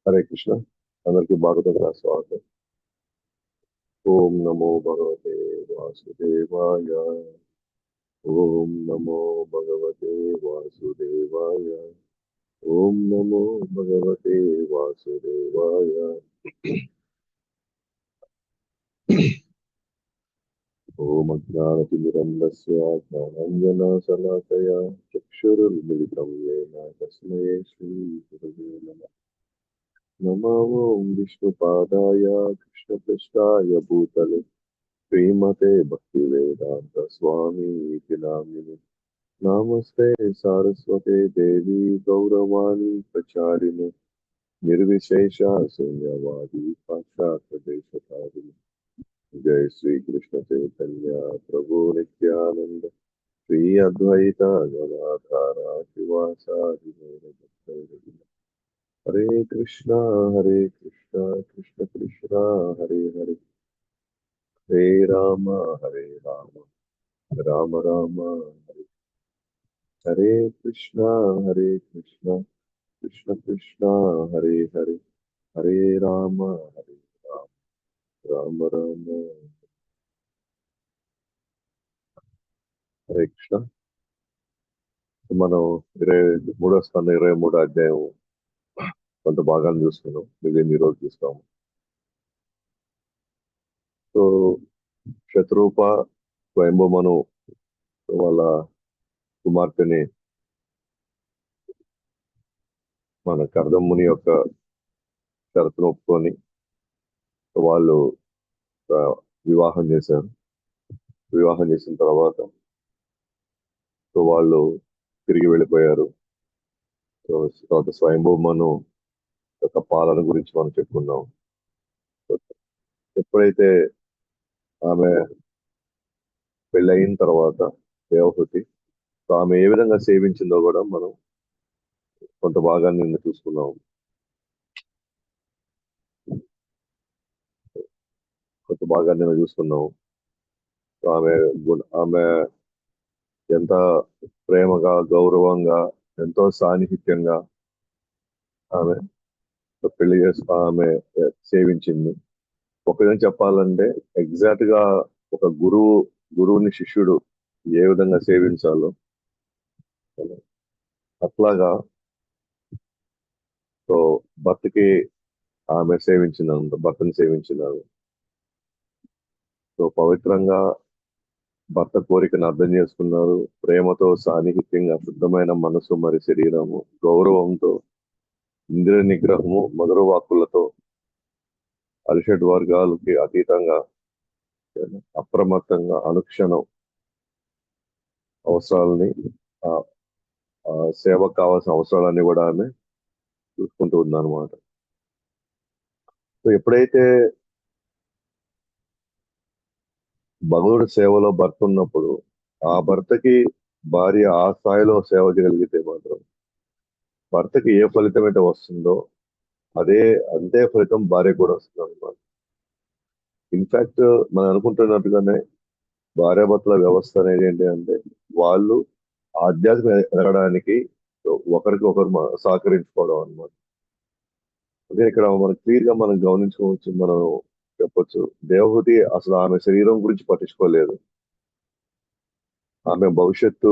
హరే కృష్ణ. అందరికీ భాగవతం స్వాగతం. ఓం నమో భగవతే వాసుదేవాయ. ఓం నమో భగవతే వాసుదేవాయ. ఓం నమో భగవతే వాసుదేవాయ. ఓం అజ్ఞానతిమిరంధస్య జ్ఞానాంజనశలాకయా చక్షురున్మిలితం येन తస్మై శ్రీ గురవే నమః. నమో ఓం విష్ణుపాదాయ కృష్ణపృష్ఠాయ భూతలే శ్రీమతే భక్తివేదాంత స్వామి ఇతి నామిని. నమస్తే సారస్వతే దేవి గౌరవాణి ప్రచారిణి నిర్విశేష శూన్యవాది పాశ్చాత్య దేశకారిణి. జై శ్రీ కృష్ణ చైతన్య ప్రభు నిత్యానంద శ్రీ అద్వైత గదాధార శివాసారి హరే కృష్ణ కృష్ణ కృష్ణ హరే హరే హరే రామ రామ రామ రామ హరే హరే కృష్ణ కృష్ణ కృష్ణ కృష్ణ హరే హరే హరే రామ రామ రామ రామ. హరే కృష్ణ. మనం 23వ స్కందం 23వ అధ్యాయం కొంత భాగాన్ని చూసుకున్నాం. మిగిలిన ఈ రోజు చూస్తాము. సో శత్రూప స్వయంభూమను వాళ్ళ కుమార్తెని మన కర్దముని యొక్క షరతును ఒప్పుకొని వాళ్ళు ఆ, వివాహం చేశారు. వివాహం చేసిన తర్వాత సో వాళ్ళు తిరిగి వెళ్ళిపోయారు. సో తర్వాత స్వయంభూమను యొక్క పాలన గురించి మనం చెప్పుకున్నాం. సో ఎప్పుడైతే ఆమె పెళ్ళయిన తర్వాత దేవహూతి, సో ఆమె ఏ విధంగా సేవించిందో కూడా మనం కొంత భాగాన్ని నిన్న చూసుకున్నాం. కొంత భాగాన్ని నిన్న చూసుకున్నాం. సో ఆమె ఎంత ప్రేమగా, గౌరవంగా, ఎంతో సాన్నిహిత్యంగా ఆమె పెళ్లి చేసుకు ఆమె సేవించింది. ఒక విధంగా చెప్పాలంటే ఎగ్జాక్ట్ గా ఒక గురువుని శిష్యుడు ఏ విధంగా సేవించాలో అట్లాగా సో భర్తకి ఆమె భర్తని సేవించినారు. సో పవిత్రంగా భర్త కోరికను అర్థం చేసుకున్నారు. ప్రేమతో, సాన్నిహిత్యంగా, శుద్ధమైన మనసు మరి శరీరము, గౌరవంతో, ఇంద్రియ నిగ్రహము, మధుర వాక్కులతో, అరిషడ్ వర్గాలకి అతీతంగా, అప్రమత్తంగా అనుక్షణం అవసరాలని ఆ ఆ సేవకు కావాల్సిన అవసరాలన్నీ కూడా ఆమె చూసుకుంటూ ఉందన్నమాట. సో ఎప్పుడైతే భగవుడి సేవలో భర్త ఉన్నప్పుడు ఆ భర్తకి భార్య ఆ స్థాయిలో సేవ చేయగలిగితే మాత్రం భర్తకి ఏ ఫలితం అయితే వస్తుందో అంతే ఫలితం భార్య కూడా వస్తుంది అనమాట. ఇన్ఫాక్ట్ మనం అనుకుంటున్నట్టుగానే భార్యాభర్తల వ్యవస్థ అనేది ఏంటి అంటే వాళ్ళు ఆధ్యాత్మిక ఎదగడానికి ఒకరికి ఒకరు సహకరించుకోవడం అనమాట. అదే ఇక్కడ మనం క్లియర్ గా మనం గమనించుకోవచ్చు. మనం చెప్పొచ్చు దేవహూతి అసలు ఆమె శరీరం గురించి పట్టించుకోలేదు. ఆమె భవిష్యత్తు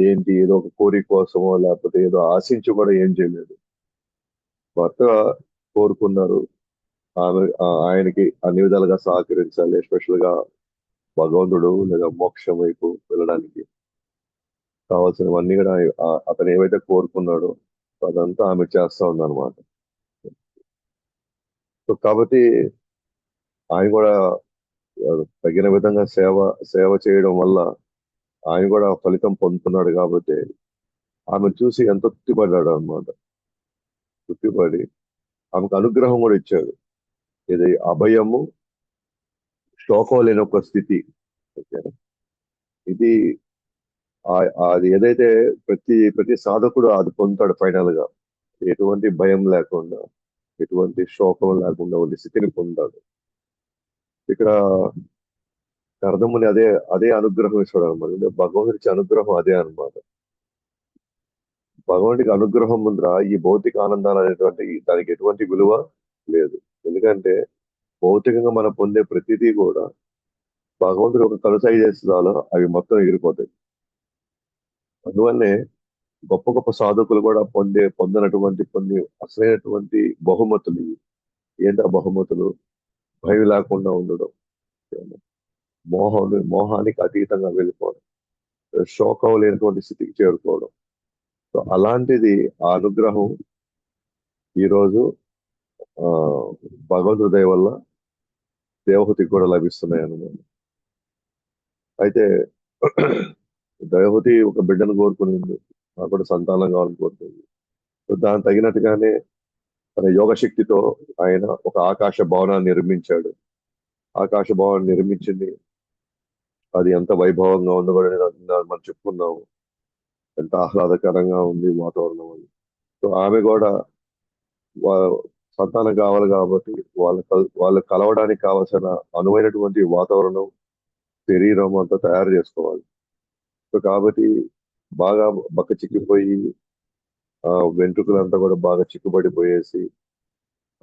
ఏంటి, ఏదో ఒక కోరిక కోసమో లేకపోతే ఏదో ఆశించి కూడా ఏం చేయలేదు. భర్త కోరుకున్నారు ఆయనకి అన్ని విధాలుగా సహకరించాలి, ఎస్పెషల్ గా భగవంతుడు లేదా మోక్షం వైపు వెళ్ళడానికి కావాల్సినవన్నీ కూడా అతను ఏవైతే కోరుకున్నాడో అదంతా ఆమె చేస్తా ఉందన్నమాట. సో కాబట్టి ఆయన కూడా తగిన విధంగా సేవ చేయడం వల్ల ఆయన కూడా ఫలితం పొందుతున్నాడు. కాబట్టి ఆమె చూసి ఎంతో తృప్తిపడ్డాడు అనమాట. తృప్తిపడి ఆమెకు అనుగ్రహం కూడా ఇచ్చాడు. ఇది అభయము, శోకం లేని ఒక స్థితి. ఓకేనా? ఇది అది ఏదైతే ప్రతి సాధకుడు అది పొందుతాడు ఫైనల్ గా. ఎటువంటి భయం లేకుండా, ఎటువంటి శోకం లేకుండా ఉండే స్థితిని పొందాడు. ఇక్కడ అర్థముని అదే అనుగ్రహం ఇస్తాడు అనమాట. భగవంతుడికి అనుగ్రహం అదే అనమాట. భగవంతుడికి అనుగ్రహం ముందర ఈ భౌతిక ఆనందాలు అనేటువంటి దానికి ఎటువంటి విలువ లేదు. ఎందుకంటే భౌతికంగా మనం పొందే ప్రతిదీ కూడా భగవంతుడు ఒక కనుసైగ చేస్తే చాలు అవి మొత్తం ఎగిరిపోతాయి. అందువల్లే గొప్ప గొప్ప సాధకులు కూడా పొందినటువంటి కొన్ని అసలైనటువంటి బహుమతులు ఇవి. ఏంటి ఆ బహుమతులు? భయం లేకుండా ఉండడం, మోహానికి అతీతంగా వెళ్ళిపోవడం, శోకం లేనటువంటి స్థితికి చేరుకోవడం. సో అలాంటిది ఆ అనుగ్రహం ఈ రోజు ఆ భగవంతుడి దయ వల్ల దేవహూతికి కూడా లభిస్తున్నాయి అన్నమాట. అయితే దేవహూతి ఒక బిడ్డను కోరుకునింది, నాకు కూడా సంతానం కావాలని కోరుకుంది. సో దానికి తగినట్టుగానే తన యోగ శక్తితో ఆయన ఒక ఆకాశ భవనాన్ని నిర్మించాడు. ఆకాశ భవనాన్ని నిర్మించింది, అది ఎంత వైభవంగా ఉందో కూడా మనం చెప్పుకున్నాము. ఎంత ఆహ్లాదకరంగా ఉంది వాతావరణం అని. సో ఆమె కూడా వా- సంతానం కావాలి కాబట్టి వాళ్ళు కలవడానికి కావాల్సిన అనువైనటువంటి వాతావరణం, శరీరం అంతా తయారు చేసుకోవాలి. సో కాబట్టి బాగా బక్క చిక్కిపోయి వెంట్రుకలంతా కూడా బాగా చిక్కుబడిపోయేసి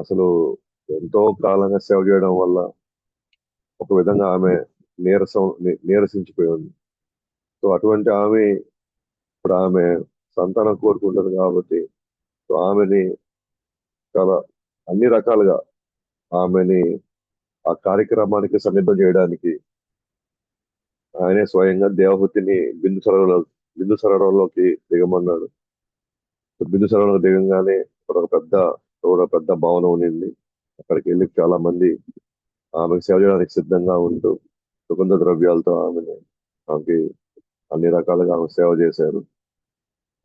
అసలు ఎంతో కాలంగా సేవ చేయడం వల్ల ఒక విధంగా ఆమె నీరసించిపోయి ఉంది. సో అటువంటి ఆమె ఇప్పుడు ఆమె సంతానం కోరుకుంటుంది కాబట్టి సో ఆమెని చాలా అన్ని రకాలుగా ఆమెని ఆ కార్యక్రమానికి సన్నిధం చేయడానికి ఆయనే స్వయంగా దేవహూతిని బిందు సరోవరంలోకి దిగమన్నాడు. బిందు సరోవరంలోకి దిగంగానే ఒక పెద్ద భవనం ఉన్నింది. అక్కడికి వెళ్ళి చాలా మంది ఆమెకు సేవ చేయడానికి సిద్ధంగా ఉంటూ సుగంధ ద్రవ్యాలతో ఆమెకి అన్ని రకాలుగా ఆమె సేవ చేశారు.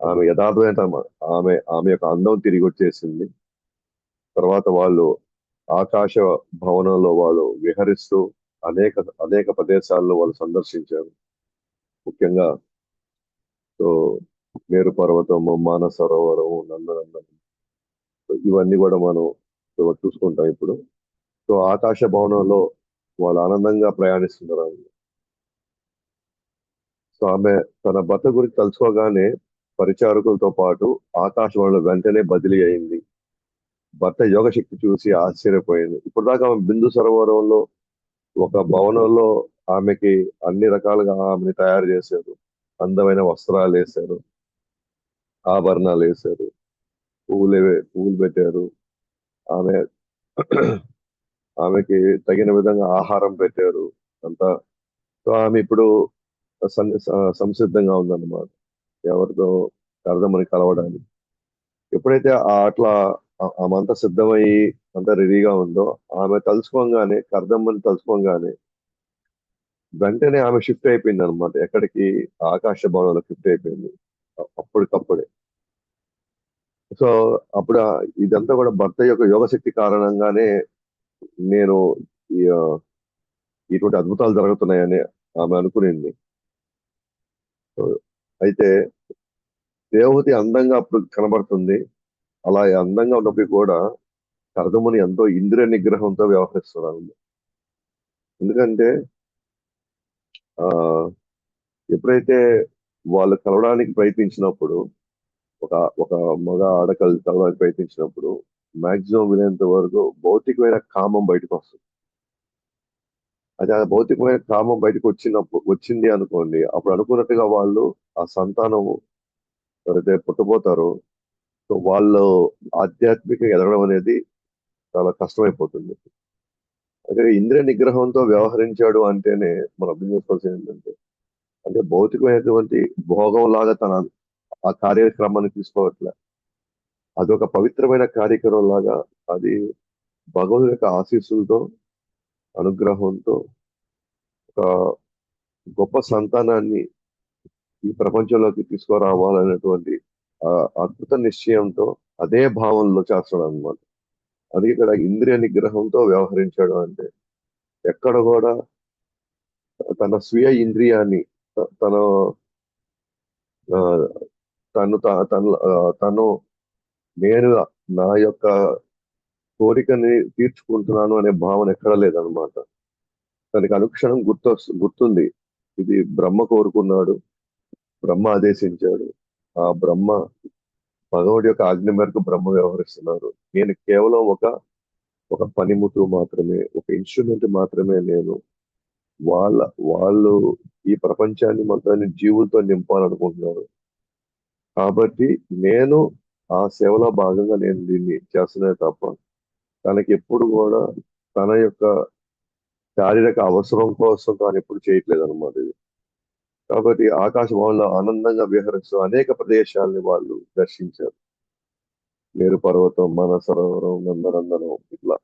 ఆమె యథార్థమైన ఆమె యొక్క అందం తిరిగి వచ్చేసింది. తర్వాత వాళ్ళు ఆకాశ భవనంలో వాళ్ళు విహరిస్తూ అనేక అనేక ప్రదేశాల్లో వాళ్ళు సందర్శించారు. ముఖ్యంగా సో మేరు పర్వతము, మానస సరోవరము, నందనందనం, ఇవన్నీ కూడా మనం చూసుకుంటాం ఇప్పుడు. సో ఆకాశ భవనంలో వాళ్ళు ఆనందంగా ప్రయాణిస్తున్నారు. సో ఆమె తన భర్త గురించి తలుచుకోగానే పరిచారకులతో పాటు ఆకాశవాణిలో వెంటనే బదిలీ అయింది. భర్త యోగ శక్తి చూసి ఆశ్చర్యపోయింది. ఇప్పుడు దాకా ఆమె బిందు సరోవరంలో ఒక భవనంలో ఆమెకి అన్ని రకాలుగా ఆమెని తయారు చేశారు. అందమైన వస్త్రాలు వేశారు, ఆభరణాలు వేశారు, పువ్వులు పెట్టారు. ఆమె ఆమెకి తగిన విధంగా ఆహారం పెట్టారు అంతా. సో ఆమె ఇప్పుడు సంసిద్ధంగా ఉందన్నమాట ఎవరితో కరదమని కలవడానికి. ఎప్పుడైతే అట్లా ఆమె అంతా సిద్ధమయ్యి అంతా రెడీగా ఉందో ఆమె తలుచుకోగానే కర్దమ్మని తలుచుకోగానే వెంటనే ఆమె షిఫ్ట్ అయిపోయింది అనమాట. ఎక్కడికి? ఆకాశ భవనంలో షిఫ్ట్ అయిపోయింది అప్పటికప్పుడే. సో అప్పుడు ఇదంతా కూడా భర్త యొక్క యోగశక్తి కారణంగానే నేను ఈ, ఆ, ఇటువంటి అద్భుతాలు జరుగుతున్నాయని ఆమె అనుకునింది. సో, అయితే దేవహూతి అందంగా అప్పుడు కనబడుతుంది. అలా అందంగా ఉన్నప్పుడు కూడా కర్దముని ఎంతో ఇంద్రియ నిగ్రహంతో వ్యవహరిస్తున్నాను. ఎందుకంటే ఆ ఎప్పుడైతే వాళ్ళు కలవడానికి ప్రయత్నించినప్పుడు ఒక ఒక మగ ఆడ కలవడానికి ప్రయత్నించినప్పుడు మాక్సిమం వినేంత వరకు భౌతికమైన కామం బయటకు వస్తుంది. అది ఆ భౌతికమైన కామం బయటకు వచ్చింది అనుకోండి, అప్పుడు అనుకున్నట్టుగా వాళ్ళు ఆ సంతానం ఎవరైతే పుట్టబోతారో సో వాళ్ళు ఆధ్యాత్మిక ఎదగడం అనేది చాలా కష్టమైపోతుంది. అయితే ఇంద్రియ నిగ్రహంతో వ్యవహరించాడు అంటేనే మనం అర్థం చేసుకోవాల్సింది ఏంటంటే అంటే భౌతికమైనటువంటి భోగం లాగా తన ఆ కార్యక్రమాన్ని తీసుకోవట్లే. అదొక పవిత్రమైన కార్యక్రమం లాగా అది భగవంతుడి యొక్క ఆశీస్సులతో, అనుగ్రహంతో ఒక గొప్ప సంతానాన్ని ఈ ప్రపంచంలోకి తీసుకురావాలనేటువంటి ఆ అద్భుత నిశ్చయంతో అదే భావనలో చేస్తాడు అనమాట. అది ఇక్కడ ఇంద్రియ నిగ్రహంతో వ్యవహరించాడు అంటే ఎక్కడ కూడా తన స్వీయ ఇంద్రియాన్ని తన ఆ, తను నేను నా యొక్క కోరికని తీర్చుకుంటున్నాను అనే భావన ఎక్కడ లేదనమాట. తనకి అనుక్షణం గుర్తుంది, ఇది బ్రహ్మ కోరుకున్నాడు, బ్రహ్మ ఆదేశించాడు. ఆ బ్రహ్మ భగవుడి యొక్క ఆజ్ఞ మేరకు బ్రహ్మ వ్యవహరిస్తున్నారు. నేను కేవలం ఒక పనిముట్టు మాత్రమే, ఒక ఇన్స్ట్రుమెంట్ మాత్రమే నేను. వాళ్ళ వాళ్ళు ఈ ప్రపంచాన్ని మొత్తాన్ని జీవులతో నింపాలనుకుంటున్నారు. కాబట్టి నేను ఆ సేవలో భాగంగా నేను దీన్ని చేస్తున్నాను తప్ప తనకి ఎప్పుడు కూడా తన యొక్క శారీరక అవసరం కోసం తాను ఎప్పుడు చేయట్లేదు అనమాట ఇది. కాబట్టి ఆకాశ భవన్లో ఆనందంగా విహరిస్తూ అనేక ప్రదేశాలని వాళ్ళు దర్శించారు. మేరు పర్వతం, మానసరోవరం, నందనందనం, ఇట్లా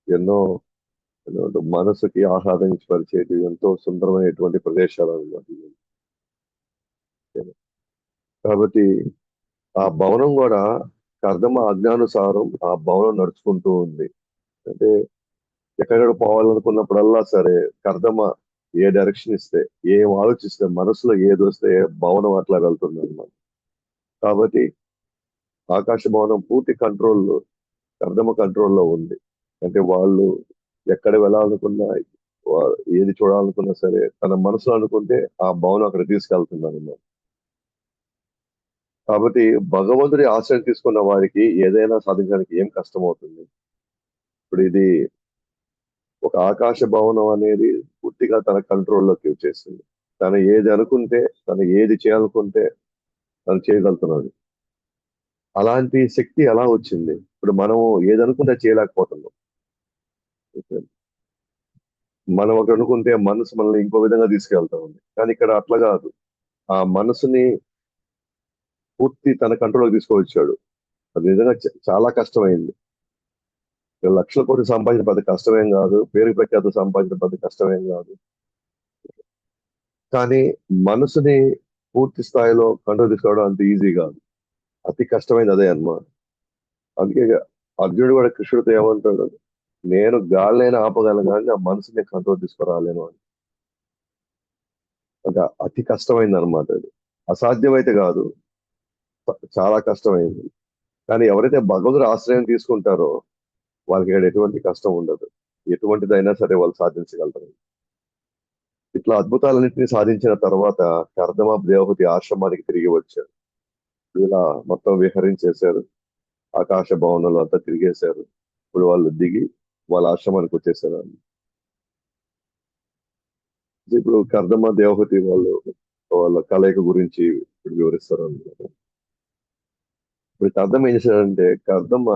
ఎన్నో మనసుకి ఆహ్లాదించపరిచేటి ఎంతో సుందరమైనటువంటి ప్రదేశాలు అనమాట ఇవి. కాబట్టి ఆ భవనం కూడా కర్దమ ఆజ్ఞానుసారం ఆ భవనం నడుచుకుంటూ ఉంది. అంటే ఎక్కడెక్కడ పోవాలనుకున్నప్పుడల్లా సరే కర్దమ ఏ డైరెక్షన్ ఇస్తే, ఏం ఆలోచిస్తే, మనసులో ఏది వస్తే భవనం అట్లా వెళ్తుంది అనమాట. కాబట్టి ఆకాశ భవనం పూర్తి కంట్రోల్లో, కర్దమ కంట్రోల్లో ఉంది. అంటే వాళ్ళు ఎక్కడ వెళ్ళాలనుకున్నా, ఏది చూడాలనుకున్నా సరే తన మనసులో అనుకుంటే ఆ భవనం అక్కడ తీసుకెళ్తుంది అనమాట. కాబట్టి భగవంతుడి ఆశ్రయం తీసుకున్న వారికి ఏదైనా సాధించడానికి ఏం కష్టం అవుతుంది. ఇప్పుడు ఇది ఒక ఆకాశ భవనం అనేది పూర్తిగా తన కంట్రోల్లోకి వచ్చేసింది. తను ఏది అనుకుంటే, తను ఏది చేయాలనుకుంటే తను చేయగలుగుతున్నాడు. అలాంటి శక్తి ఎలా వచ్చింది? ఇప్పుడు మనము ఏది అనుకుంటే చేయలేకపోతున్నాం. మనం ఒకటి అనుకుంటే మనసు మనల్ని ఇంకో విధంగా తీసుకెళ్తా ఉంది. కానీ ఇక్కడ అట్లా కాదు. ఆ మనసుని పూర్తి తన కంట్రోల్‌లోకి తీసుకొచ్చాడు. అది నిజంగా చాలా కష్టమైంది. లక్షల కోట్లు సంపాదించడం పెద్ద కష్టమేం కాదు. పేరు ప్రఖ్యాతులు సంపాదించడం పెద్ద కష్టమేం కాదు. కానీ మనసుని పూర్తి స్థాయిలో కంట్రోల్ తీసుకోవడం అంత ఈజీ కాదు. అతి కష్టమైనది అదే అన్నమాట. అందుకే అర్జునుడు కూడా కృష్ణుడితో ఏమంటాడు? నేను గాలినైనా ఆపగలను కానీ నా మనసుని కంట్రోల్ తీసుకురాలేను అని. అంటే అతి కష్టమైంది అనమాట అది. అసాధ్యమైతే కాదు, చాలా కష్టమైంది. కానీ ఎవరైతే భగవంతుడి ఆశ్రయం తీసుకుంటారో వాళ్ళకి ఇక్కడ ఎటువంటి కష్టం ఉండదు. ఎటువంటిదైనా సరే వాళ్ళు సాధించగలుగుతారు. ఇట్లా అద్భుతాలన్నింటినీ సాధించిన తర్వాత కర్దమ దేవహూతి ఆశ్రమానికి తిరిగి వచ్చారు. ఇలా మొత్తం విహరించేశారు. ఆకాశ భవనంలో అంతా తిరిగేశారు. ఇప్పుడు వాళ్ళు దిగి వాళ్ళ ఆశ్రమానికి వచ్చేసారు. ఇప్పుడు కర్దమ దేవహూతి వాళ్ళు వాళ్ళ కలయిక గురించి ఇప్పుడు వివరిస్తారు అన్నమాట. ఇప్పుడు కర్దమ ఏం చేశాడంటే కర్దమ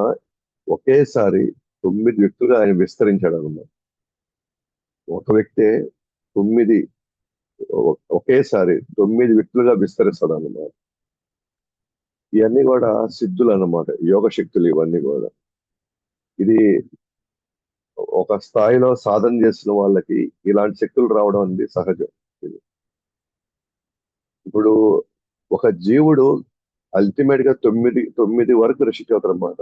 ఒకేసారి 9 వ్యక్తులుగా ఆయన విస్తరించాడు అన్నమాట. ఒక వ్యక్తే 9 ఒకేసారి 9 వ్యక్తులుగా విస్తరిస్తాడు అన్నమాట. ఇవన్నీ కూడా సిద్ధులు అన్నమాట, యోగ శక్తులు ఇవన్నీ కూడా. ఇది ఒక స్థాయిలో సాధన చేసిన వాళ్ళకి ఇలాంటి శక్తులు రావడం అనేది సహజం. ఇది ఇప్పుడు ఒక జీవుడు అల్టిమేట్ గా తొమ్మిది వరకు రిషికి అవుతారన్నమాట.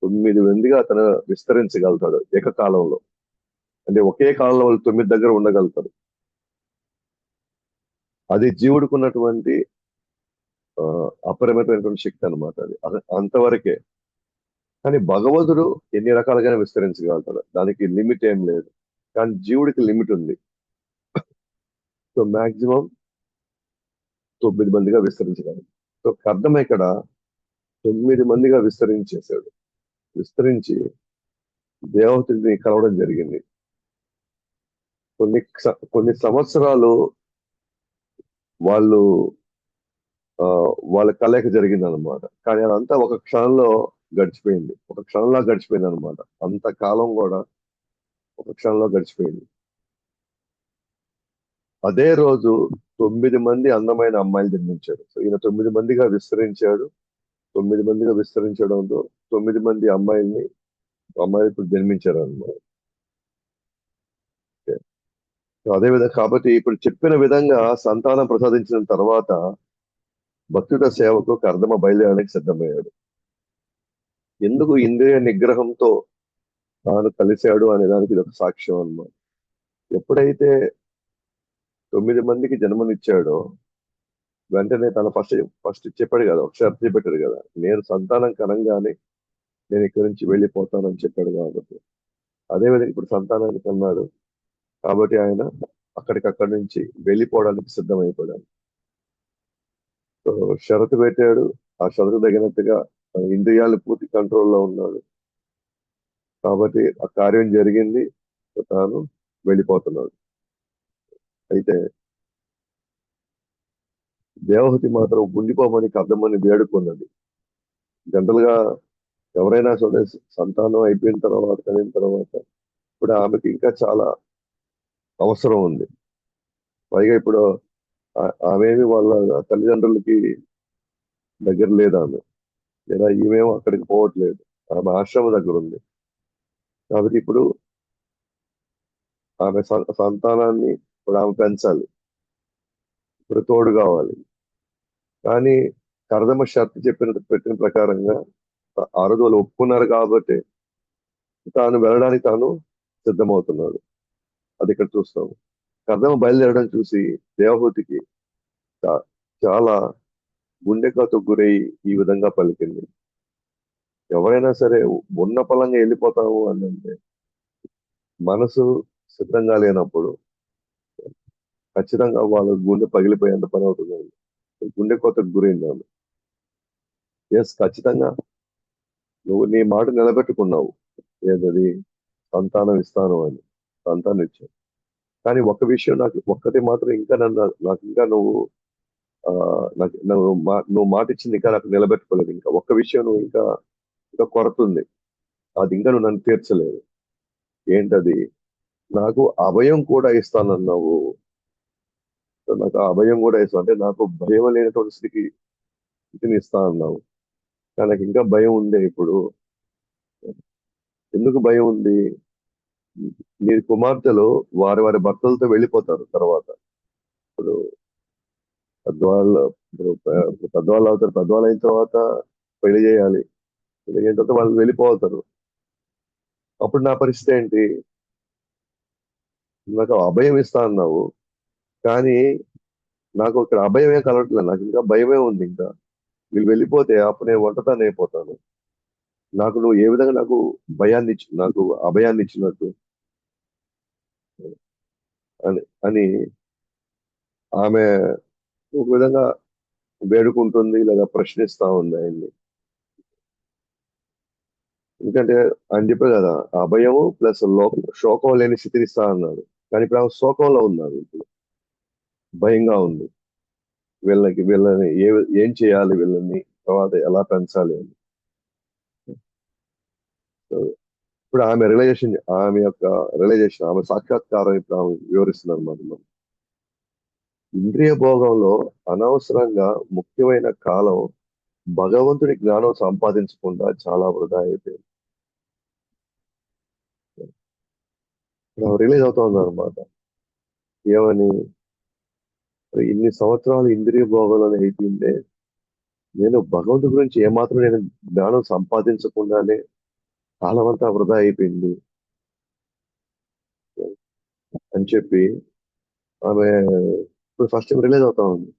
9 మందిగా అతను విస్తరించగలుగుతాడు ఏకకాలంలో. అంటే ఒకే కాలంలో వాళ్ళు 9 దగ్గర ఉండగలుగుతారు. అది జీవుడికి ఉన్నటువంటి అపరిమితమైనటువంటి శక్తి అనమాట. అది అంతవరకే. కానీ భగవంతుడు ఎన్ని రకాలుగానే విస్తరించగలుగుతాడు. దానికి లిమిట్ ఏం లేదు. కానీ జీవుడికి లిమిట్ ఉంది. సో మాక్సిమం 9 మందిగా విస్తరించగలరు. సో కర్దమ ఇక్కడ 9 మందిగా విస్తరించేశాడు. విస్తరించి దేవతని కలవడం జరిగింది. కొన్ని సంవత్సరాలు వాళ్ళు వాళ్ళ కలయిక జరిగింది అనమాట. కానీ అదంతా ఒక క్షణంలో గడిచిపోయింది. ఒక క్షణంలో గడిచిపోయింది అనమాట. అంత కాలం కూడా ఒక క్షణంలో గడిచిపోయింది. అదే రోజు 9 మంది అందమైన అమ్మాయిలు జన్మించారు. సో ఈయన 9 మందిగా విస్తరించాడు. 9 మందిగా విస్తరించడంతో 9 మంది అమ్మాయిలు ఇప్పుడు జన్మించారు అనమాట. అదే విధంగా కాబట్టి ఇప్పుడు చెప్పిన విధంగా సంతానం ప్రసాదించిన తర్వాత భక్తుల సేవకు కర్దమ బయలుదేరడానికి సిద్ధమయ్యాడు. ఎందుకు ఇంద్రియ నిగ్రహంతో తాను కలిశాడు అనే దానికి ఇది ఒక సాక్ష్యం అన్నమాట. ఎప్పుడైతే 9 మందికి జన్మనిచ్చాడో వెంటనే తన ఫస్ట్ చెప్పాడు కదా, ఒక షరతు పెట్టాడు కదా, నేను సంతానం కనంగానే నేను ఇక్కడి నుంచి వెళ్ళిపోతానని చెప్పాడు కాబట్టి అదేవిధంగా ఇప్పుడు సంతానాన్ని కన్నాడు కాబట్టి ఆయన అక్కడికక్కడి నుంచి వెళ్ళిపోవడానికి సిద్ధమైపోయాడు. సో షరతు పెట్టాడు. ఆ శ్రద్ధకు తగినట్టుగా తన ఇంద్రియాలు పూర్తి కంట్రోల్లో ఉన్నాడు. కాబట్టి ఆ కార్యం జరిగింది. తాను వెళ్ళిపోతున్నాడు. అయితే దేవహూతి మాత్రం ఉండిపోమని కర్దమని వేడుకున్నది. జనరల్ గా ఎవరైనా సరే సంతానం అయిపోయిన తర్వాత కలిగిన తర్వాత ఇప్పుడు ఆమెకి ఇంకా చాలా అవసరం ఉంది. పైగా ఇప్పుడు ఆమెమి వాళ్ళ తల్లిదండ్రులకి దగ్గర లేదు ఆమె. లేదా ఈమెమో అక్కడికి పోవట్లేదు. ఆమె ఆశ్రమం దగ్గర ఉంది. కాబట్టి ఇప్పుడు ఆమె సంతానాన్ని ఇప్పుడు ఆమె పెంచాలి. ఇప్పుడు తోడు కావాలి. కానీ కర్దమ షరతు పెట్టిన ప్రకారంగా ఆ రోజు వాళ్ళు ఒప్పుకున్నారు కాబట్టి తాను వెళ్ళడానికి తాను సిద్ధమవుతున్నాడు. అది ఇక్కడ చూస్తాము. కర్దమ బయలుదేరడం చూసి దేవహూతికి చా- చాలా గుండెకాతో గురై ఈ విధంగా పలికింది. ఎవరైనా సరే ఉన్న పలంగా వెళ్ళిపోతాము అని అంటే మనసు సిద్ధంగా లేనప్పుడు ఖచ్చితంగా వాళ్ళ గుండె పగిలిపోయేంత పని అవుతుంది. గుండె కోతకు గురైంది ఆమె. ఎస్, ఖచ్చితంగా నువ్వు నీ మాట నిలబెట్టుకున్నావు. ఏదది? సంతానం ఇస్తాను అని. సంతానం ఇచ్చావు. కానీ ఒక్క విషయం నాకు ఒక్కటి మాత్రం ఇంకా నాకు ఇంకా నువ్వు ఆ, నువ్వు మాట ఇచ్చింది ఇంకా నాకు నిలబెట్టుకోలేదు. ఇంకా ఒక్క విషయం నువ్వు ఇంకా ఇంకా కొరత ఉంది. అది ఇంకా నువ్వు నన్ను తీర్చలేదు. ఏంటది? నాకు అభయం కూడా ఇస్తానన్నావు. నాకు ఆ అభయం కూడా ఇస్తాను అంటే నాకు భయం లేనటువంటి స్థితిని ఇస్తా అన్నావు. కానీ నాకు ఇంకా భయం ఉంది ఇప్పుడు. ఎందుకు భయం ఉంది? నీ కుమార్తెలు వారి వారి భర్తలతో వెళ్ళిపోతారు తర్వాత. ఇప్పుడు పెద్దవాళ్ళు ఇప్పుడు పెద్దవాళ్ళు అవుతారు. పెద్దవాళ్ళు అయిన తర్వాత పెళ్లి చేయాలి. పెళ్లి అయిన తర్వాత వాళ్ళు వెళ్ళిపోతారు. అప్పుడు నా పరిస్థితి ఏంటి? నాకు అభయం ఇస్తా అన్నావు. కానీ నాకు ఇక్కడ అభయమే కలగట్లేదు. నాకు ఇంకా భయమే ఉంది. ఇంకా వీళ్ళు వెళ్ళిపోతే అప్పుడు నేను ఒంటరిగానే అయిపోతాను. నాకు నువ్వు ఏ విధంగా నాకు అభయాన్ని ఇచ్చినట్టు అని ఆమె ఒక విధంగా వేడుకుంటుంది లేదా ప్రశ్నిస్తా ఉంది ఆయన్ని. ఎందుకంటే ఆయన చెప్పే కదా, అభయము ప్లస్ శోకం లేని స్థితిని ఇస్తా అన్నాడు. కానీ ఇప్పుడు ఆమె శోకంలో ఉన్నారు. ఇప్పుడు భయంగా ఉంది. వీళ్ళని ఏం చేయాలి, వీళ్ళని తర్వాత ఎలా పెంచాలి అని. So, ఇప్పుడు ఆమె సాక్షాత్కారం ఇప్పుడు ఆమె వివరిస్తున్నారు అన్నమాట. ఇంద్రియ భోగంలో అనవసరంగా ముఖ్యమైన కాలం భగవంతుడి జ్ఞానం సంపాదించకుండా చాలా వృధా అయిపోయింది. రిలీజ్ అవుతుంది అనమాట. ఏమని? ఇన్ని సంవత్సరాలు ఇంద్రియ భోగంలోనే అయిపోయిందే, నేను భగవంతుడి గురించి ఏమాత్రం నేను జ్ఞానం సంపాదించకుండానే కాలం అంతా వృధా అయిపోయింది అని చెప్పి ఆమె ఇప్పుడు ఫస్ట్ టైం రిలీజ్ అవుతా ఉంది.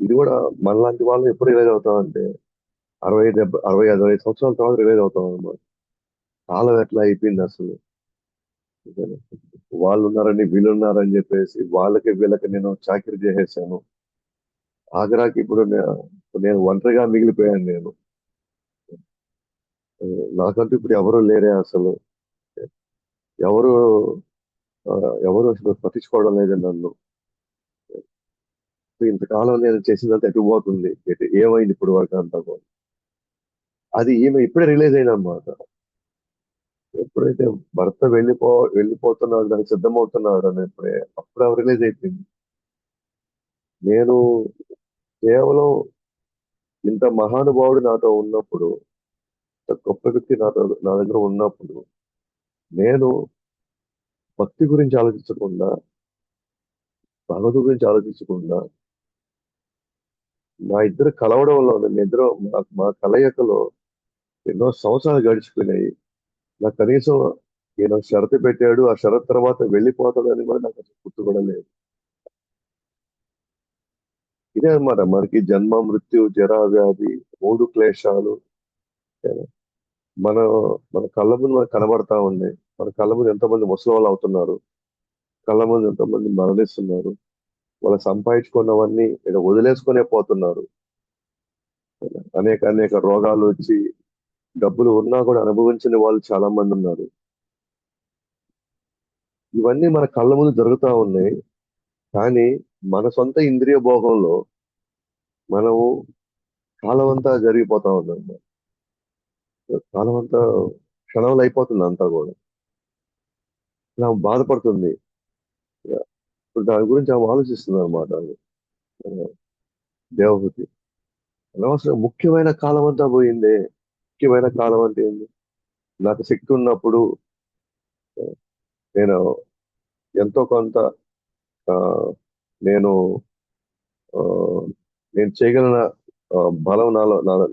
ఇది కూడా మనలాంటి వాళ్ళు ఎప్పుడు రిలీజ్ అవుతామంటే 65 సంవత్సరాల తర్వాత రిలీజ్ అవుతాం అన్నమాట. కాలం ఎట్లా అయిపోయింది అసలు. వాళ్ళు ఉన్నారని వీళ్ళు ఉన్నారని చెప్పేసి వాళ్ళకి వీళ్ళకి నేను చాకరీ చేసేసాను. ఆఖరాకి ఇప్పుడు నేను ఒంటరిగా మిగిలిపోయాను నేను. నాకంటూ ఇప్పుడు ఎవరు లేరే అసలు. ఎవరు ఆ, ఎవరు అసలు పట్టించుకోవడం లేదు నన్ను. ఇంతకాలం నేను చేసిందంతా ఎటుపోతుంది, ఏమైంది ఇప్పుడు వరకు అంతా కూడా. అది ఈమె ఇప్పుడే రిలీజ్ అయిందన్నమాట. ఎప్పుడైతే భర్త వెళ్ళిపోతున్నాడు, దానికి సిద్ధమవుతున్నాడు అని అప్పుడే రిలీజ్ అయిపోయింది. నేను కేవలం ఇంత మహానుభావుడు నాతో ఉన్నప్పుడు, ఇంత గొప్ప వ్యక్తి నా దగ్గర ఉన్నప్పుడు, నేను భక్తి గురించి ఆలోచించకుండా, భగవద్గీత గురించి ఆలోచించకుండా, మా ఇద్దరు కలవడంలో నిద్ర మా కలయికలో ఎన్నో సంవత్సరాలు గడిచిపోయినాయి. నాకు కనీసం ఈయన షరతు పెట్టాడు, ఆ షరతు తర్వాత వెళ్ళిపోతాడు అని కూడా నాకు అసలు గుర్తు కూడా లేదు. ఇదే అన్నమాట మనకి జన్మ, మృత్యు, జరా, వ్యాధి, 3 క్లేశాలు మన మన కళ్ళ ముందు మనకు కనబడతా ఉన్నాయి. మన కళ్ళ ముందు ఎంతమంది ముసలి వాళ్ళు అవుతున్నారు, కళ్ళ ముందు ఎంతమంది మరణిస్తున్నారు, వాళ్ళు సంపాదించుకున్నవన్నీ ఇక వదిలేసుకునే పోతున్నారు. అనేక అనేక రోగాలు వచ్చి డబ్బులు ఉన్నా కూడా అనుభవించని వాళ్ళు చాలా మంది ఉన్నారు. ఇవన్నీ మన కళ్ళ ముందు జరుగుతా ఉన్నాయి. కానీ మన సొంత ఇంద్రియ భోగంలో మనము కాలం అంతా జరిగిపోతా ఉందన్నమాట. కాలం అంతా క్షణంలో అయిపోతుంది అంతా కూడా. ఇలా బాధపడుతుంది. ఇప్పుడు దాని గురించి ఆమె ఆలోచిస్తుంది అనమాట. దేవహూతి అనవసరం ముఖ్యమైన కాలం అంతా పోయిందే. ముఖ్యమైన కాలం అంటే ఏంది? నాకు శక్తి ఉన్నప్పుడు నేను ఎంతో కొంత ఆ, నేను ఆ, నేను చేయగలిగిన బలం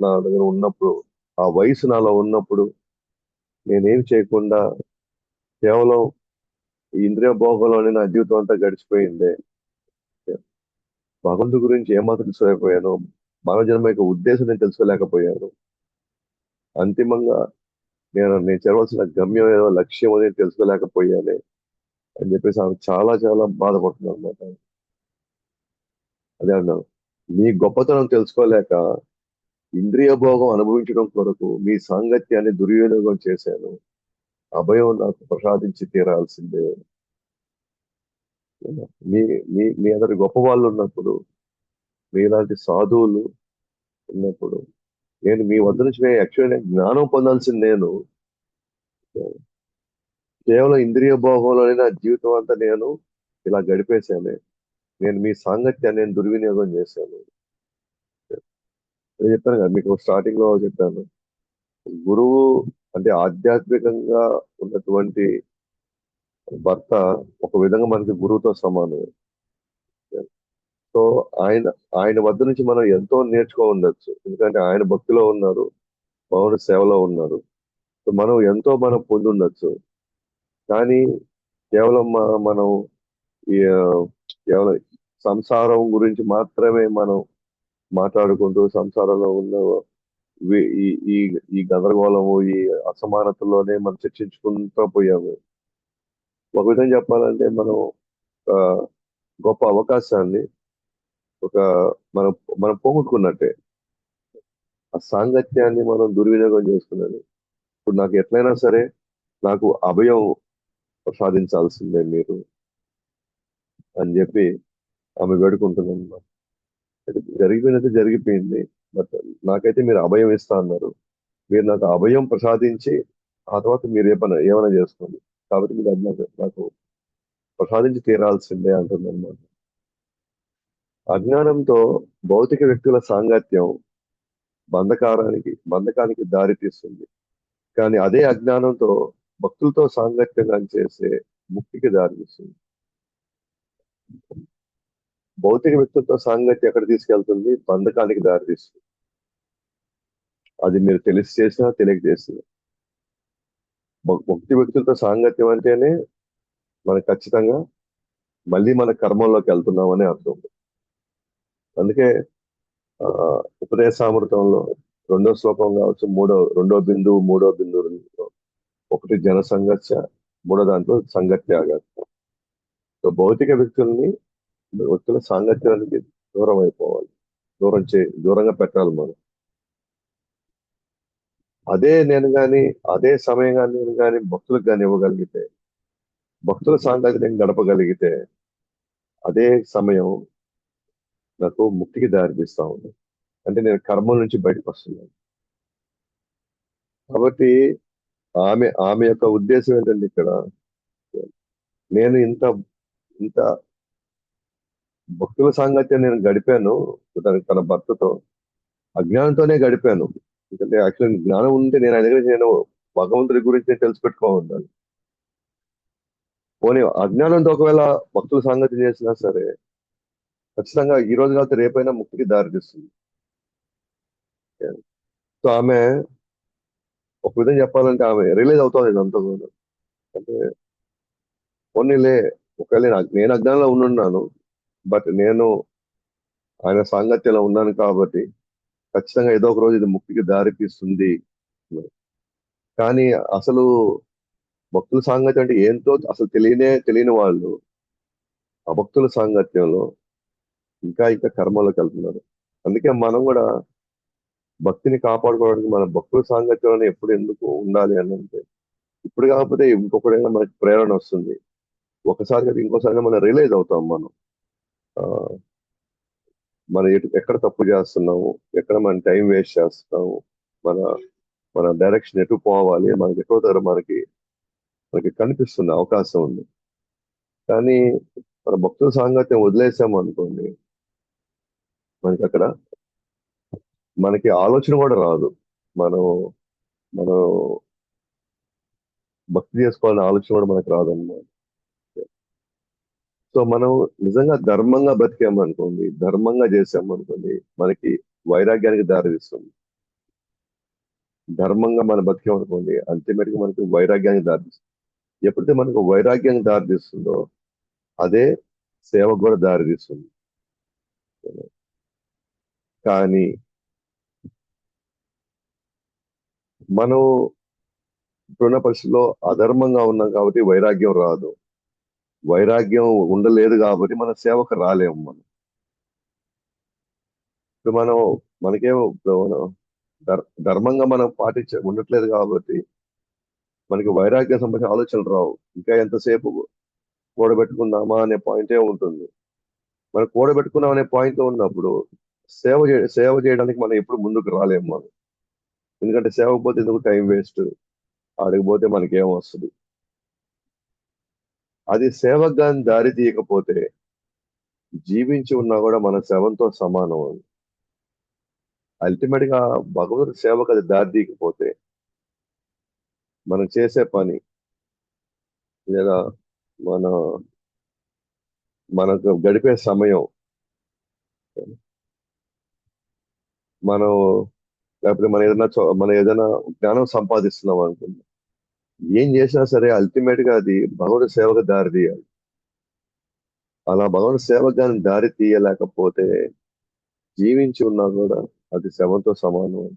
నా దగ్గర ఉన్నప్పుడు, ఆ వయసు నాలో ఉన్నప్పుడు నేనేం చేయకుండా కేవలం ఈ ఇంద్రియ భోగంలోనే నా జీవితం అంతా గడిచిపోయిందే. భగవంతుడి గురించి ఏమాత్రం తెలుసుకోలేకపోయాను. మానవ జన్మ యొక్క ఉద్దేశం నేను తెలుసుకోలేకపోయాను. అంతిమంగా నేను చేరవలసిన గమ్యం ఏదో లక్ష్యం అనేది తెలుసుకోలేకపోయానే అని చెప్పేసి ఆమె చాలా చాలా బాధపడుతుంది అనమాట. అదే అన్నాను, మీ గొప్పతనం తెలుసుకోలేక ఇంద్రియ భోగం అనుభవించడం కొరకు మీ సాంగత్యాన్ని దుర్వినియోగం చేశాను. అభయం నాకు ప్రసాదించి తీరాల్సిందే. మీ మీ మీ అందరి గొప్ప వాళ్ళు ఉన్నప్పుడు, మీలాంటి సాధువులు ఉన్నప్పుడు, నేను మీ వద్ద నుంచి యాక్చువల్గా జ్ఞానం పొందాల్సింది నేను. కేవలం ఇంద్రియ భోగంలోనే నా జీవితం అంతా నేను ఇలా గడిపేశాను. నేను మీ సాంగత్యాన్ని నేను దుర్వినియోగం చేశాను. నేను చెప్పాను కదా మీకు స్టార్టింగ్ లో చెప్పాను. గురువు అంటే ఆధ్యాత్మికంగా ఉన్నటువంటి భర్త ఒక విధంగా మనకి గురువుతో సమానం. సో ఆయన ఆయన వద్ద నుంచి మనం ఎంతో నేర్చుకో ఉండొచ్చు. ఎందుకంటే ఆయన భక్తిలో ఉన్నారు, భగవంతుడి సేవలో ఉన్నారు. సో మనం పొంది ఉండొచ్చు. కానీ కేవలం మనం ఈ కేవలం సంసారం గురించి మాత్రమే మనం మాట్లాడుకుంటూ సంసారంలో ఉన్న ఈ ఈ ఈ గందరగోళము, ఈ అసమానతల్లోనే మనం చర్చించుకుంటూ పోయాము. ఒక విధంగా చెప్పాలంటే మనం ఒక గొప్ప అవకాశాన్ని ఒక మనం మనం పోగొట్టుకున్నట్టే. ఆ సాంగత్యాన్ని మనం దుర్వినియోగం చేసుకున్నది. ఇప్పుడు నాకు ఎట్లయినా సరే నాకు అభయం ప్రసాదించాల్సిందే మీరు అని చెప్పి ఆమె వేడుకుంటున్నాను. జరిగిపోయినది జరిగిపోయింది. బట్ నాకైతే మీరు అభయం ఇస్తా అన్నారు. మీరు నాకు అభయం ప్రసాదించి ఆ తర్వాత మీరు ఏమైనా చేసుకోండి. కాబట్టి మీరు అది నాకు ప్రసాదించి తీరాల్సిందే అంటుంది అనమాట. అజ్ఞానంతో భౌతిక వ్యక్తుల సాంగత్యం బంధకానికి దారి తీస్తుంది. కానీ అదే అజ్ఞానంతో భక్తులతో సాంగత్యంగా చేసే ముక్తికి దారి తీస్తుంది. భౌతిక వ్యక్తులతో సాంగత్యం ఎక్కడ తీసుకెళ్తుంది? బంధకానికి దారి తీస్తుంది. అది మీరు తెలిసి చేసినా తెలియక చేసినా. భక్తి వ్యక్తులతో సాంగత్యం అంటేనే మనకు ఖచ్చితంగా మళ్ళీ మన కర్మంలోకి వెళ్తున్నామని అర్థం. అందుకే ఆ ఉపదేశామృతంలో 2వ శ్లోకం కావచ్చు, 2వ బిందువు, 3వ బిందువు, ఒకటి జన సంఘర్ష, 3వ దాంట్లో సంగత్యాగ. సో భౌతిక వ్యక్తుల సాంగత్యానికి దూరం అయిపోవాలి. దూరంగా పెట్టాలి మనం. అదే సమయం కానీ నేను కానీ భక్తులకు కానీ ఇవ్వగలిగితే, భక్తుల సాంగత్యం గడపగలిగితే అదే సమయం నాకు ముక్తికి దారితీస్తా ఉంది. అంటే నేను కర్మల నుంచి బయటకు వస్తున్నాను. కాబట్టి ఆమె యొక్క ఉద్దేశం ఏంటంటే ఇక్కడ నేను ఇంత ఇంత భక్తుల సాంగత్యం నేను గడిపాను తన భర్తతో, అజ్ఞానంతోనే గడిపాను. ఎందుకంటే యాక్చువల్ జ్ఞానం ఉంటే నేను ఆయన దగ్గర నేను భగవంతుడి గురించి నేను తెలిసిపెట్టుకోవాలి. పోనీ అజ్ఞానంతో ఒకవేళ భక్తుల సాంగత్యం చేసినా సరే ఖచ్చితంగా ఈ రోజు కాకపోతే రేపైనా ముక్తికి దారితీస్తుంది. సో ఆమె ఒక విధంగా చెప్పాలంటే ఆమె రియలైజ్ అవుతుంది ఇదంతా కూడా. అంటే పోనీలే, ఒకవేళ నేను అజ్ఞానంలో ఉన్నాను, బట్ నేను ఆయన సాంగత్యంలో ఉన్నాను కాబట్టి ఖచ్చితంగా ఏదో ఒక రోజు ఇది ముక్తికి దారి తీస్తుంది. కానీ అసలు భక్తుల సాంగత్యం అంటే ఏంటో అసలు తెలియని వాళ్ళు ఆ భక్తుల సాంగత్యంలో ఇంకా ఇంకా కర్మలోకి వెళ్తున్నారు. అందుకే మనం కూడా భక్తిని కాపాడుకోవడానికి మన భక్తుల సాంగత్యంలో ఎప్పుడు ఎందుకు ఉండాలి అని అంటే, ఇప్పుడు కాకపోతే ఇంకొకడైనా మనకి ప్రేరణ వస్తుంది. ఒకసారి కాదు ఇంకోసారి మనం రియలైజ్ అవుతాం మనం. ఆ, మనం ఎక్కడ తప్పు చేస్తున్నాము, ఎక్కడ మనం టైం వేస్ట్ చేస్తున్నాము, మన మన డైరెక్షన్ ఎటు పోవాలి, మనకి ఎక్కడో దగ్గర మనకి మనకి కనిపిస్తున్న అవకాశం ఉంది. కానీ మన భక్తుల సాంగత్యం వదిలేసాము అనుకోండి, మనకి అక్కడ మనకి ఆలోచన కూడా రాదు. మనం మనం భక్తి చేసుకోవాలనే ఆలోచన కూడా మనకు రాదన్నమాట. సో మనం నిజంగా ధర్మంగా బతికామనుకోండి, ధర్మంగా చేసామనుకోండి, మనకి వైరాగ్యానికి దారితీస్తుంది. ధర్మంగా మనం బతికామనుకోండి, అల్టిమేట్ గా మనకి వైరాగ్యానికి దారితీస్తుంది. ఎప్పుడైతే మనకు వైరాగ్యానికి దారితీస్తుందో అదే సేవకు కూడా దారితీస్తుంది. కానీ మనం ఇప్పుడున్న పరిస్థితుల్లో అధర్మంగా ఉన్నాం కాబట్టి వైరాగ్యం రాదు. వైరాగ్యం ఉండలేదు కాబట్టి మన సేవకు రాలేము మనం. ఇప్పుడు మనం మనకేమో ఇప్పుడు మనం ధర్మంగా మనం ఉండట్లేదు కాబట్టి మనకి వైరాగ్యం సంబంధించిన ఆలోచనలు రావు. ఇంకా ఎంతసేపు కూడబెట్టుకుందామా అనే పాయింటే ఉంటుంది. మనం కూడబెట్టుకున్నాం అనే పాయింట్ లో ఉన్నప్పుడు సేవ చేయడానికి మనం ఎప్పుడు ముందుకు రాలేము మనం. ఎందుకంటే సేవకు పోతే ఎందుకు టైం వేస్ట్, ఆడికి పోతే మనకేం వస్తుంది. అది సేవకు కానీ దారి తీయకపోతే జీవించి ఉన్నా కూడా మన శవంతో సమానం అది. అల్టిమేట్ గా భగవంతుడి సేవకు అది దారి తీయకపోతే మనం చేసే పని లేదా మన మనకు గడిపే సమయం, మనం లేకపోతే మనం ఏదైనా జ్ఞానం సంపాదిస్తున్నాం అనుకుంది, ఏం చేసినా సరే అల్టిమేట్ గా అది భగవంతుడి సేవకు దారి తీయాలి. అలా భగవంతుడి సేవకు కానీ దారి తీయలేకపోతే జీవించి ఉన్నా కూడా అది శవంతో సమానం.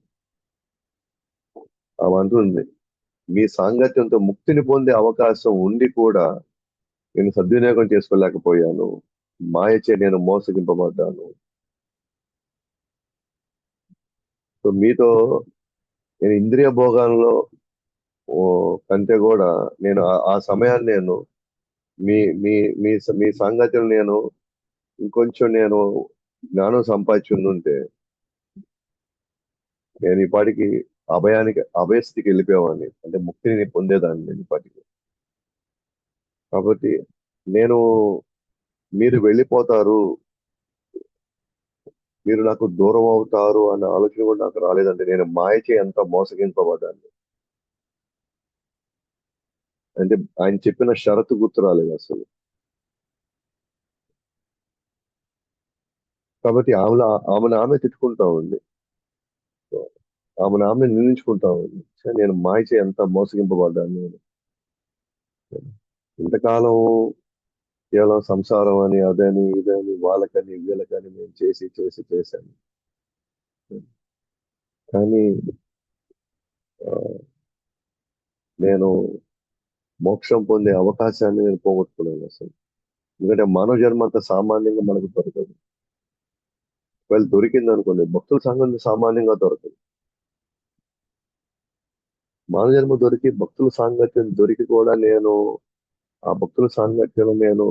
ఆమె అంటుంది, మీ సాంగత్యంతో ముక్తిని పొందే అవకాశం ఉండి కూడా నేను సద్వినియోగం చేసుకోలేకపోయాను, మాయచే నేను మోసగింపబడ్డాను. సో మీతో నేను ఇంద్రియ భోగాల్లో ఓ కంటే కూడా నేను ఆ సమయాన్ని నేను మీ మీ మీ మీ సాంగత్యం నేను ఇంకొంచెం నేను జ్ఞానం సంపాదించి ఉంటే నేను ఈ పాటికి అభయస్థితికి వెళ్ళిపోయేవాడిని, అంటే ముక్తిని పొందేదాన్ని నేను ఈ పాటికి. కాబట్టి నేను మీరు వెళ్ళిపోతారు, మీరు నాకు దూరం అవుతారు అన్న ఆలోచన కూడా నాకు రాలేదంటే నేను మాయచే ఎంత మోసగింపబడ్డాను. అంటే ఆయన చెప్పిన షరతు గుర్తు రాలేదు అసలు. కాబట్టి ఆమెను ఆమె తిట్టుకుంటా ఉంది. ఆమెను ఆమె నిందించుకుంటా ఉంది. ఛే, నేను మాయచే ఎంత మోసగింపబడ్డాను నేను. ఇంతకాలం కేవలం సంసారం అని అదని ఇదని వాళ్ళకని వీళ్ళకని నేను చేశాను. కానీ ఆ, నేను మోక్షం పొందే అవకాశాన్ని నేను పోగొట్టుకున్నాను అసలు. ఎందుకంటే మానవ జన్మ అంత సామాన్యంగా మనకు దొరకదు. ఒకవేళ దొరికింది అనుకోండి, భక్తుల సంఘం సామాన్యంగా దొరకదు. మానవ జన్మ దొరికి భక్తుల సాంగత్యం దొరికి కూడా నేను ఆ భక్తుల సాంగత్యంలో నేను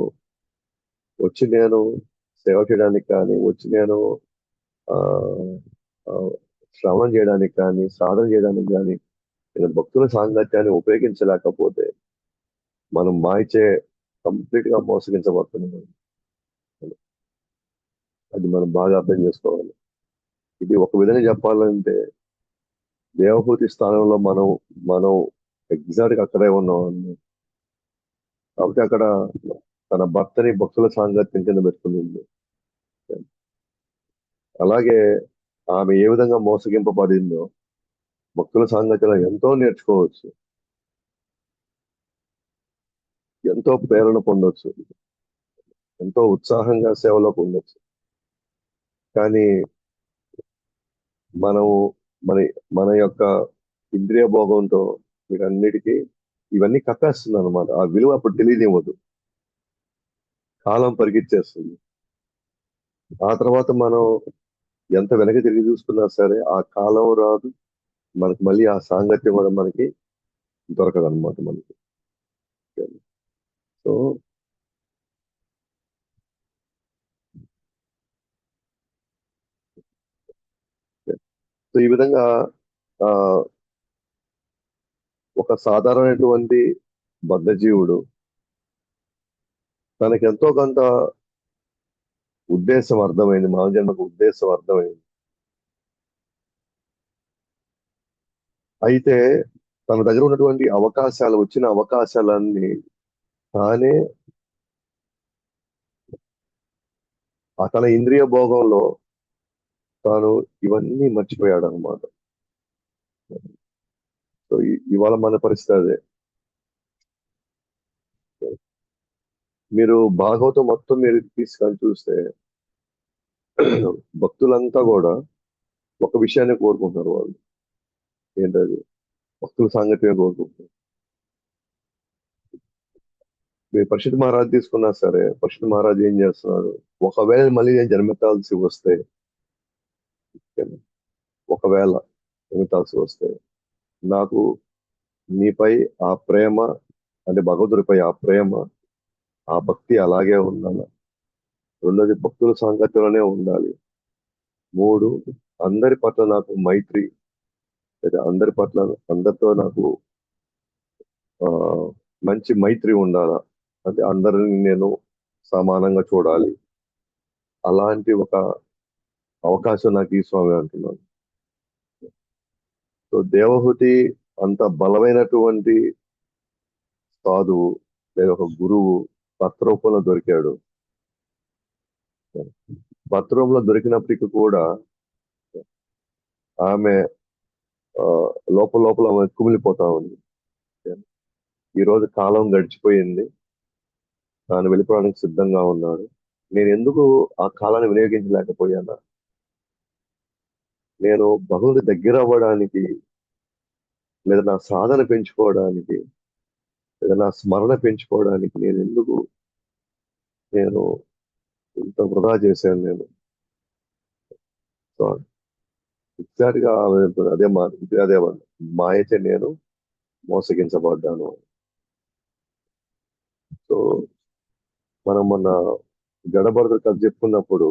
నేను సేవ చేయడానికి కానీ, నేను ఆ ఆ, శ్రవణం చేయడానికి కానీ, సాధన చేయడానికి కానీ నేను భక్తుల సాంగత్యాన్ని ఉపయోగించలేకపోతే మనం మాయచే కంప్లీట్ గా మోసగించబడుతున్నాం. అది మనం బాగా అర్థం చేసుకోవాలి. ఇది ఒక విధంగా చెప్పాలంటే దేవహూతి స్థానంలో మనం మనం ఎగ్జాక్ట్ గా అక్కడే ఉన్నాం అన్నమాట. కాబట్టి అక్కడ తన భర్తని భక్తుల సాంగత్యం కింద పెట్టుకుంది. అలాగే ఆమె ఏ విధంగా మోసగింపబడిందో భక్తుల సాంగత్యంలో ఎంతో నేర్చుకోవచ్చు, ఎంతో ప్రేరణ పొందొచ్చు, ఎంతో ఉత్సాహంగా సేవలో పొందొచ్చు. కానీ మనం మన మన యొక్క ఇంద్రియ భోగంతో వీటన్నిటికీ ఇవన్నీ కప్పేస్తుంది అనమాట. ఆ విలువ అప్పుడు తెలియనివ్వదు, కాలం పరిగెత్తేస్తుంది. ఆ తర్వాత మనం ఎంత వెనక్కి తిరిగి చూసుకున్నా సరే ఆ కాలం రాదు, మనకి మళ్ళీ ఆ సాంగత్యం కూడా మనకి దొరకదు అనమాట మనకి. సో సో ఈ విధంగా ఆ ఒక సాధారణమైనటువంటి బద్ధజీవుడు తనకి ఎంతో కొంత ఉద్దేశం అర్థమైంది, మానవ జన్మకు ఉద్దేశం అర్థమైంది. అయితే తన దగ్గర ఉన్నటువంటి అవకాశాలు, వచ్చిన అవకాశాలన్నీ తానే తన ఇంద్రియ భోగంలో తాను ఇవన్నీ మర్చిపోయాడు అనమాట. సో ఇవాళ మన పరిస్థితి అదే. మీరు భాగవతం మొత్తం మీరు తీసుకొని చూస్తే భక్తులంతా కూడా ఒక విషయాన్ని కోరుకుంటున్నారు వాళ్ళు. ఏంటది? భక్తుల సాంగత్యమే కోరుకుంటున్నారు. మీరు పరిషత్ మహారాజ్ తీసుకున్నా సరే, పరిషత్ మహారాజ్ ఏం చేస్తున్నాడు? ఒకవేళ మళ్ళీ నేను జన్మెత్తాల్సి వస్తే, ఒకవేళ జన్మెత్తాల్సి వస్తే నాకు నీపై ఆ ప్రేమ, అంటే భగవంతుడిపై ఆ ప్రేమ, ఆ భక్తి అలాగే ఉండాలి. రెండోది భక్తుల సాంగత్యంలోనే ఉండాలి. మూడు, అందరి పట్ల నాకు మైత్రి, లేదా అందరి పట్ల, అందరితో నాకు ఆ మంచి మైత్రి ఉండాలా, అంటే అందరిని నేను సమానంగా చూడాలి. అలాంటి ఒక అవకాశం నాకు ఈ స్వామి అంటున్నాను. సో దేవహూతి అంత బలమైనటువంటి సాధువు, లేదా ఒక గురువు భర్త రూపంలో దొరికాడు. భర్త రూపంలో దొరికినప్పటికీ కూడా ఆమె ఆ, లోపల లోపల ఆమె కుమిలిపోతా ఉంది. ఈ రోజు కాలం గడిచిపోయింది, తాను వెళ్ళిపోవడానికి సిద్ధంగా ఉన్నాడు. నేను ఎందుకు ఆ కాలాన్ని వినియోగించలేకపోయానా? నేను భగవంతుడి దగ్గర అవ్వడానికి, లేదా నా సాధన పెంచుకోవడానికి, లేదా నా స్మరణ పెంచుకోవడానికి నేను ఎందుకు నేను ఇంత వృధా చేశాను నేను? సో ఎగ్జాక్ట్ గా ఆమె అంటుంది, అదే మా అదే అన్నది. మాయచే నేను మోసగించబడ్డాను. సో మనం మొన్న గడబడత కథ చెప్పుకున్నప్పుడు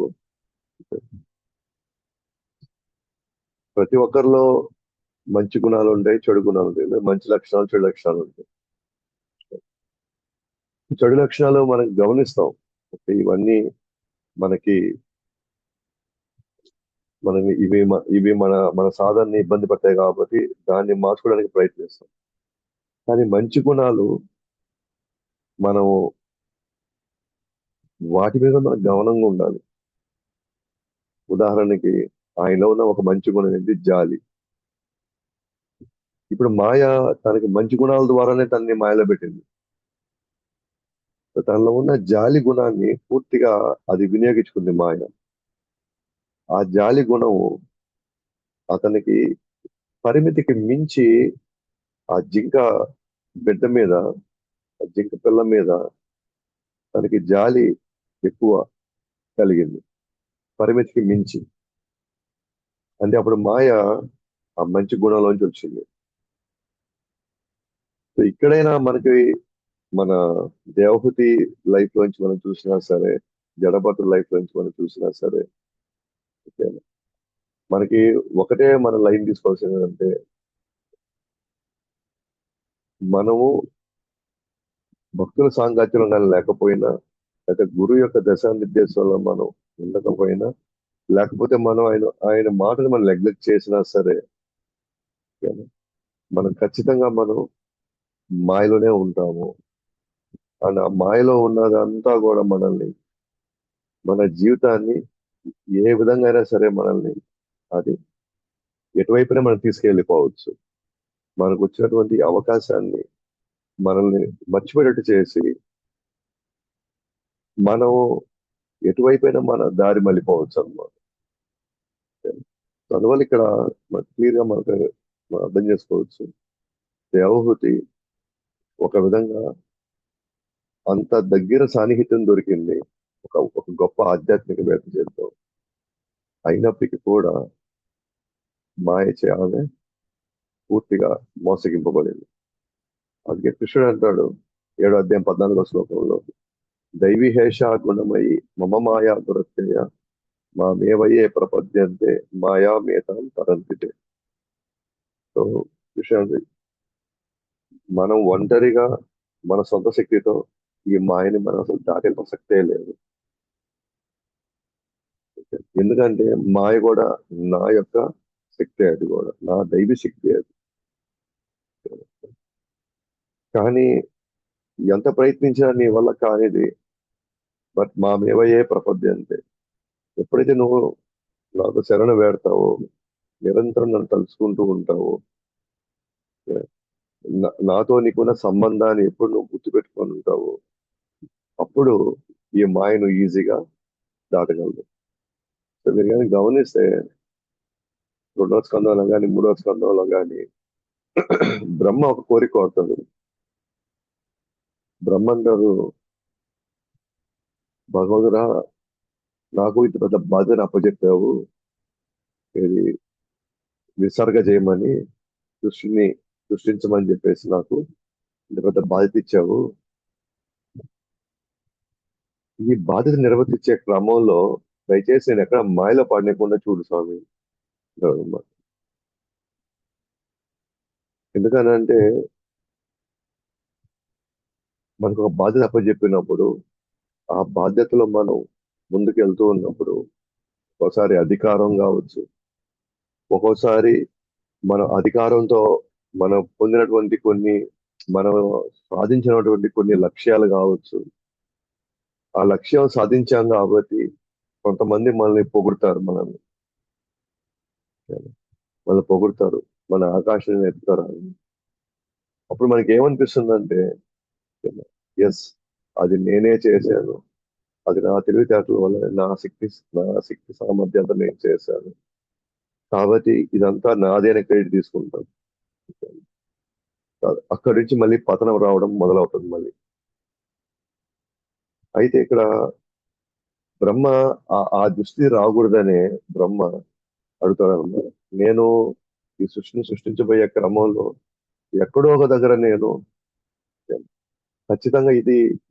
ప్రతి ఒక్కరిలో మంచి గుణాలు ఉంటాయి, చెడు గుణాలు ఉంటాయి, లేదా మంచి లక్షణాలు, చెడు లక్షణాలు ఉంటాయి. చెడు లక్షణాలు మనం గమనిస్తాం. ఓకే, ఇవన్నీ మనకి మనం ఇవి మన మన సాధనని ఇబ్బంది పడతాయి కాబట్టి దాన్ని మార్చుకోవడానికి ప్రయత్నిస్తాం. కానీ మంచి గుణాలు, మనం వాటి మీద మన గమనంగా ఉండాలి. ఉదాహరణకి ఆయనలో ఉన్న ఒక మంచి గుణం ఏంటి? జాలి. ఇప్పుడు మాయ తనకి మంచి గుణాల ద్వారానే తనని మాయలో పెట్టింది. సో తనలో ఉన్న జాలి గుణాన్ని పూర్తిగా అది వినియోగించుకుంది మాయ. ఆ జాలి గుణం అతనికి పరిమితికి మించి ఆ జింక బిడ్డ మీద, ఆ జింక పిల్ల మీద తనకి జాలి ఎక్కువ కలిగింది, పరిమితికి మించి. అంటే అప్పుడు మాయ ఆ మంచి గుణంలోంచి వచ్చింది. సో ఇక్కడైనా మనకి మన దేవహూతి లైఫ్ లోంచి మనం చూసినా సరే, జడభద్రుల లైఫ్ లోంచి మనం చూసినా సరే, ఓకే, మనకి ఒకటే మన లైన్ తీసుకోవాల్సింది ఏంటంటే, మనము భక్తుల సాంగత్యం కానీ లేకపోయినా, లేకపోతే గురువు యొక్క దశానిర్దేశంలో మనం ఉండకపోయినా, లేకపోతే మనం ఆయన ఆయన మాటలు మనం నెగ్లెక్ట్ చేసినా సరే, ఓకేనా, మనం ఖచ్చితంగా మనం మాయలోనే ఉంటాము. అండ్ ఆ మాయలో ఉన్నదంతా కూడా మనల్ని, మన జీవితాన్ని ఏ విధంగా అయినా సరే మనల్ని అది ఎటువైపునే మనం తీసుకెళ్ళిపోవచ్చు. మనకు వచ్చినటువంటి అవకాశాన్ని మనల్ని మర్చిపోయేటట్టు చేసి, మనం ఎటువైపైనా మన దారి మళ్ళీపోవచ్చు అన్నమాట. అందువల్ల ఇక్కడ క్లియర్ గా మనకు మనం అర్థం చేసుకోవచ్చు. దేవహూతి ఒక విధంగా అంత దగ్గర సాన్నిహిత్యం దొరికింది ఒక ఒక గొప్ప ఆధ్యాత్మికవేత్త చేతితో. అయినప్పటికీ కూడా మాయ చే ఆమె పూర్తిగా మోసగింపబడింది. అందుకే కృష్ణుడు అంటాడు 7 అధ్యాయం 14 శ్లోకంలో, దైవీహేష గుణమయి మమ మాయా దురత్యయ మామేవయే ప్రపద్యంతే మాయామేతాం తరంతితే. సో కృష్ణుడు, మనం ఒంటరిగా మన సొంత శక్తితో ఈ మాయని మనం అసలు దాటే ప్రసక్తే లేదు. ఎందుకంటే మాయ కూడా నా యొక్క శక్తి, అది కూడా నా దైవీ శక్తి అది. కానీ ఎంత ప్రయత్నించినా నీ వల్ల కానిది. బట్ మామేవయే ప్రపద్యంతే. ఎప్పుడైతే నువ్వు నాకు శరణ వేడతావో, నిరంతరం నన్ను తలుచుకుంటూ ఉంటావో, నాతో నీకున్న సంబంధాన్ని ఎప్పుడు నువ్వు గుర్తుపెట్టుకొని ఉంటావో, అప్పుడు ఈ మాయను ఈజీగా దాటగలదు. సో మీరు కానీ గమనిస్తే 2వ స్కందంలో కానీ 3వ స్కందంలో కానీ బ్రహ్మ ఒక కోరిక కోరుతాడు. బ్రహ్మ అంటారు, భగవంతుడా, నాకు ఇంత పెద్ద బాధ్యతను అప్పచెప్పావు, ఇది విసర్గ చేయమని, సృష్టిని సృష్టించమని చెప్పేసి నాకు ఇంత పెద్ద బాధ్యత ఇచ్చావు. ఈ బాధ్యత నిర్వర్తించే క్రమంలో దయచేసి నేను ఎక్కడ మాయలో పడలేకుండా చూడు స్వామి అంటాడు అన్నమాట. ఎందుకనంటే మనకు ఒక బాధ్యత అప్పచెప్పినప్పుడు ఆ బాధ్యతలో మనం ముందుకు వెళ్తూ ఉన్నప్పుడు ఒకసారి అధికారం కావచ్చు, ఒక్కోసారి మన అధికారంతో మనం పొందినటువంటి కొన్ని, మనం సాధించినటువంటి కొన్ని లక్ష్యాలు కావచ్చు. ఆ లక్ష్యం సాధించాం కాబట్టి కొంతమంది మనల్ని పొగుడుతారు, మనల్ని పొగుడుతారు, మన ఆకాశాన్ని ఎత్తుతారు. అప్పుడు మనకి ఏమనిపిస్తుందంటే, ఎస్, అది నేనే చేశాను, అది నా తెలివితేటల వల్ల, నా శక్తి సామర్థ్యాలతో నేను చేశాను, కాబట్టి ఇదంతా నాదే అని క్రెడిట్ తీసుకుంటాం. అక్కడి నుంచి మళ్ళీ పతనం రావడం మొదలవుతుంది మళ్ళీ. అయితే ఇక్కడ బ్రహ్మ ఆ దృష్టి రాకూడదనే బ్రహ్మ అడుగుతాడన్నమాట. నేను ఈ సృష్టిని సృష్టించబోయే క్రమంలో ఎక్కడో ఒక దగ్గర నేను ఖచ్చితంగా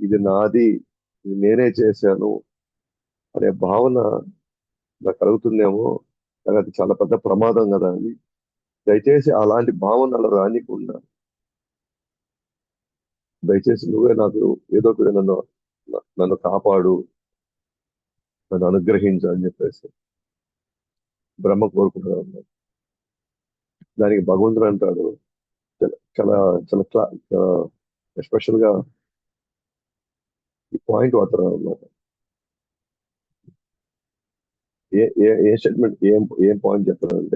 ఇది నాది, ఇది నేనే చేశాను అనే భావన నాకు కలుగుతుందేమో. కానీ అది చాలా పెద్ద ప్రమాదం కదా అది. దయచేసి అలాంటి భావనలు రానికుండా, దయచేసి నువ్వే నాకు ఏదో ఒక విధంగా నన్ను కాపాడు, నన్ను అనుగ్రహించు అని చెప్పేసి బ్రహ్మ కోరుకుంటాడు అన్నమాట. దానికి భగవంతుడు అంటాడు, చాలా చాలా చాలా ఎస్పెషల్ గా ఈ పాయింట్ వాడతారు అన్నమాట. ఏ ఏ ఏ స్టేట్మెంట్, ఏం ఏం పాయింట్ చెప్తారంటే,